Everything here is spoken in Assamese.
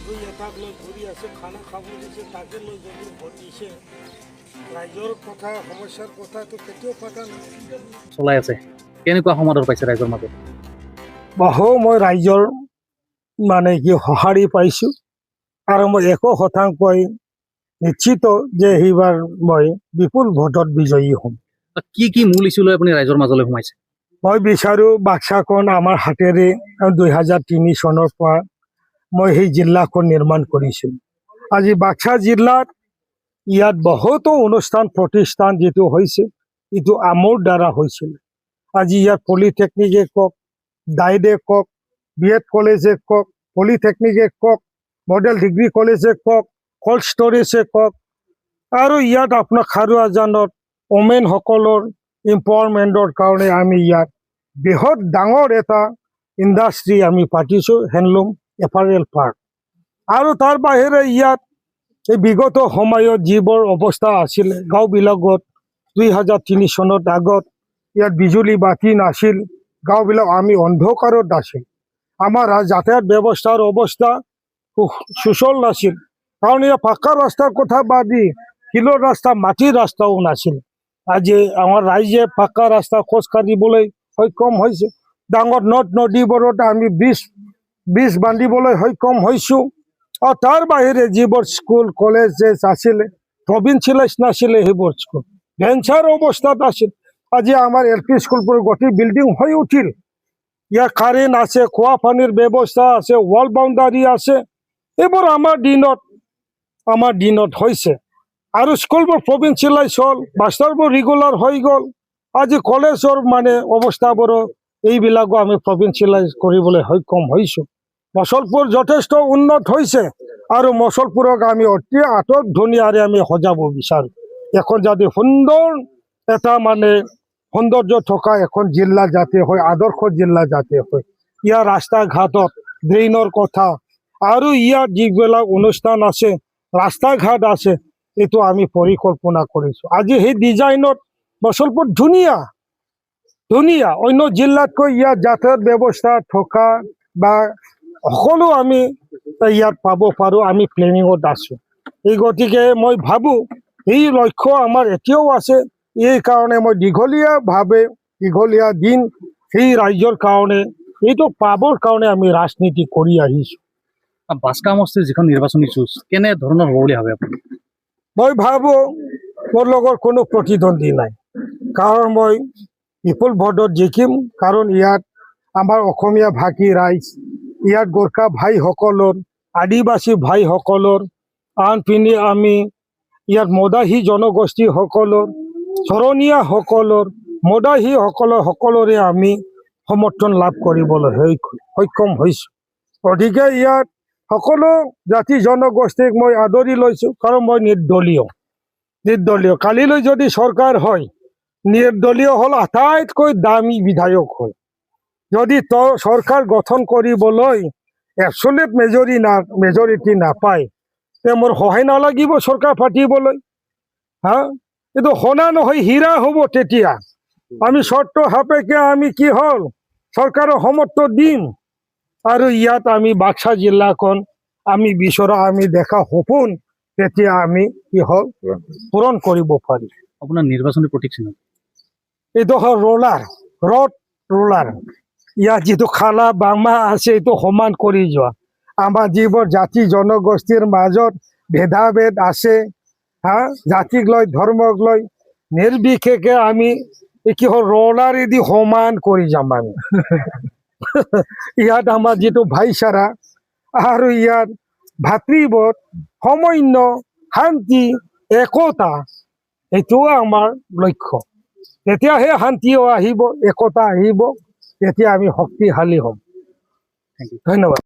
দুই এটাক লৈ ঘূৰি আছে, খানা খাব দিছে, তাকে লৈ যদি ভোট দিছে, ৰাইজৰ কথা সমস্যাৰ কথাটো কেতিয়াও পাতা নাই। চলাই আছে কেনেকুৱা সমাদৰ পাইছে ৰাইজৰ মাজত? বহু মই ৰাইজৰ মানে কি সঁহাৰি পাইছোঁ আৰু মই 100% নিশ্চিত যে এইবাৰ মই বিপুল ভোটত বিজয়ী হ'ম। কি কি মূল ইছ্যু লৈ আপুনি ৰাইজৰ মাজলৈ সোমাইছে? মই বিচাৰোঁ বাক্সাখন আমাৰ হাতেৰে 2003 চনৰ পৰা মই সেই জিলাখন নিৰ্মাণ কৰিছিলোঁ। আজি বাক্সা জিলাত ইয়াত বহুতো অনুষ্ঠান প্ৰতিষ্ঠান যিটো হৈছে এইটো আমাৰ দ্বাৰা হৈছিল। আজি ইয়াত পলিটেকনিকে কওক, ডাইডে কওক, BEd কলেজে কওক, পলিটেকনিকে কওক, মডেল ডিগ্ৰী কলেজে কওক, কল্ড ষ্টৰেজে কওক, আৰু ইয়াত আপোনাৰ খাৰুৱাজানত ওমেনসকলৰ এম্পাৱাৰমেণ্টৰ কাৰণে আমি ইয়াত বৃহৎ ডাঙৰ এটা ইণ্ডাষ্ট্ৰী আমি পাতিছোঁ, হেণ্ডলুম এপাৰেল পাৰ্ক। আৰু তাৰ বাহিৰে ইয়াত এই বিগত সময়ত যিবোৰ অৱস্থা আছিলে গাঁওবিলাকত 2003 চনত আগত ইয়াত বিজুলী বাতি নাছিল, গাঁওবিলাক আমি অন্ধকাৰত আছিল, আমাৰ যাতায়াত ব্যৱস্থাৰ অৱস্থা সুচল নাছিল, কাৰণ ইয়াত পাকা ৰাস্তাৰ কথা বাদ দি শিলৰ ৰাস্তা, মাটিৰ ৰাস্তাও নাছিল। আজি আমাৰ ৰাইজে পাকা ৰাস্তা খোজ কাঢ়িবলৈ সক্ষম হৈছে, ডাঙৰ নদ নদীবোৰত আমি ব্ৰিজ বান্ধিবলৈ সক্ষম হৈছোঁ। আৰু তাৰ বাহিৰে যিবোৰ স্কুল কলেজেছ আছিলে, প্ৰভিঞ্চিয়েলাইজ নাছিলে, সেইবোৰ স্কুল ভেঞ্চাৰ অৱস্থাত আছিল। আজি আমাৰ LP স্কুলবোৰ গোটেই বিল্ডিং হৈ উঠিল, ইয়াৰ কাৰেণ্ট আছে, খোৱা পানীৰ ব্যৱস্থা আছে, ৱাল বাউণ্ডাৰী আছে, এইবোৰ আমাৰ দিনত হৈছে। আৰু স্কুলবোৰ প্ৰভিঞ্চিয়েলাইজ হ'ল, মাষ্টাৰবোৰ ৰেগুলাৰ হৈ গ'ল। আজি কলেজৰ মানে অৱস্থাবোৰো এইবিলাকো আমি প্ৰভিঞ্চিয়েলাইজ কৰিবলৈ সক্ষম হৈছোঁ। মচলপুৰ যথেষ্ট উন্নত হৈছে আৰু মচলপুৰক আমি অতি আটক ধুনীয়াৰে আমি সজাব বিচাৰোঁ। এখন যাতে সুন্দৰ এটা মানে সৌন্দৰ্য থকা এখন জিলা যাতে হয়, আদৰ্শ জিলা যাতে হয়। ইয়াৰ ৰাস্তা ঘাটত ড্ৰেইনৰ কথা আৰু ইয়াৰ যিবিলাক অনুষ্ঠান আছে, ৰাস্তা ঘাট আছে, এইটো আমি পৰিকল্পনা কৰিছোঁ। আজি সেই ডিজাইনত মচলপুৰ ধুনীয়া অন্য জিলাতকৈ ইয়াত যাতায়াত ব্যৱস্থা থকা বা সকলো আমি ইয়াত পাব পাৰোঁ, আমি প্লেনিঙত আছোঁ। এই গতিকে মই ভাবোঁ এই লক্ষ্য আমাৰ এতিয়াও আছে। এই কাৰণে মই দীঘলীয়া দিন সেই ৰাইজৰ কাৰণে এইটো পাবৰ কাৰণে আমি ৰাজনীতি কৰি আহিছোঁ। বাস্কা সমষ্টিৰ যিখন নিৰ্বাচনী যুঁজ কেনে ধৰণৰ হ'ব বুলি ভাবে আপুনি? মই ভাবোঁ মোৰ লগত কোনো প্ৰতিদ্বন্দ্বী নাই, কাৰণ মই বিপুল ভোটত জিকিম। কাৰণ ইয়াত আমাৰ অসমীয়া ভাষী ৰাইজ, ইয়াত গোৰ্খা ভাইসকলৰ, আদিবাসী ভাইসকলৰ, আনপিনে আমি ইয়াত মদাহী জনগোষ্ঠীসকলৰ, চৰণীয়াসকলৰ, মদাহীসকলৰ সকলোৰে আমি সমৰ্থন লাভ কৰিবলৈ সক্ষম হৈছোঁ। গতিকে ইয়াত সকলো জাতি জনগোষ্ঠীক মই আদৰি লৈছোঁ, কাৰণ মই নিৰ্দলীয়। কালিলৈ যদি চৰকাৰ হয়, নিৰ্দলীয় হ'ল আটাইতকৈ দামী বিধায়ক হয়। যদি চৰকাৰ গঠন কৰিবলৈ এবছলিউট মেজৰিটি নাপায়, তে মোৰ সহায় নালাগিব চৰকাৰ পাতিবলৈ। এইটো সোণা নহয় হীৰা হ'ব। তেতিয়া আমি চৰ্ত সাপেক্ষে আমি কি হ'ল চৰকাৰৰ সমৰ্থন দিম, আৰু ইয়াত আমি বাক্সা জিলাখন আমি বিচৰা, আমি দেখা সপোন তেতিয়া আমি কি হ'ল পূৰণ কৰিব পাৰিম। আপোনাৰ নিৰ্বাচনী প্ৰতীক চিহ্ন? এইটো হ'ল ৰড ৰোলাৰ। ইয়াত যিটো খালা বামা আছে এইটো সমান কৰি যোৱা। আমাৰ যিবোৰ জাতি জনগোষ্ঠীৰ মাজত ভেদাভেদ আছে, জাতিক লৈ ধৰ্মক লৈ নিৰ্বিশেষে আমি কি হ'ল ৰোলাৰেদি সমান কৰি যাম আমি। ইয়াত আমাৰ যিটো ভাইচাৰা আৰু ইয়াত ভাতৃবোধ, সমন্বয়, শান্তি, একতা, এইটোও আমাৰ লক্ষ্য। তেতিয়াহে শান্তিও আহিব, একতা আহিব, তেতিয়া আমি শক্তিশালী হ'ম। Thank you. ধন্যবাদ।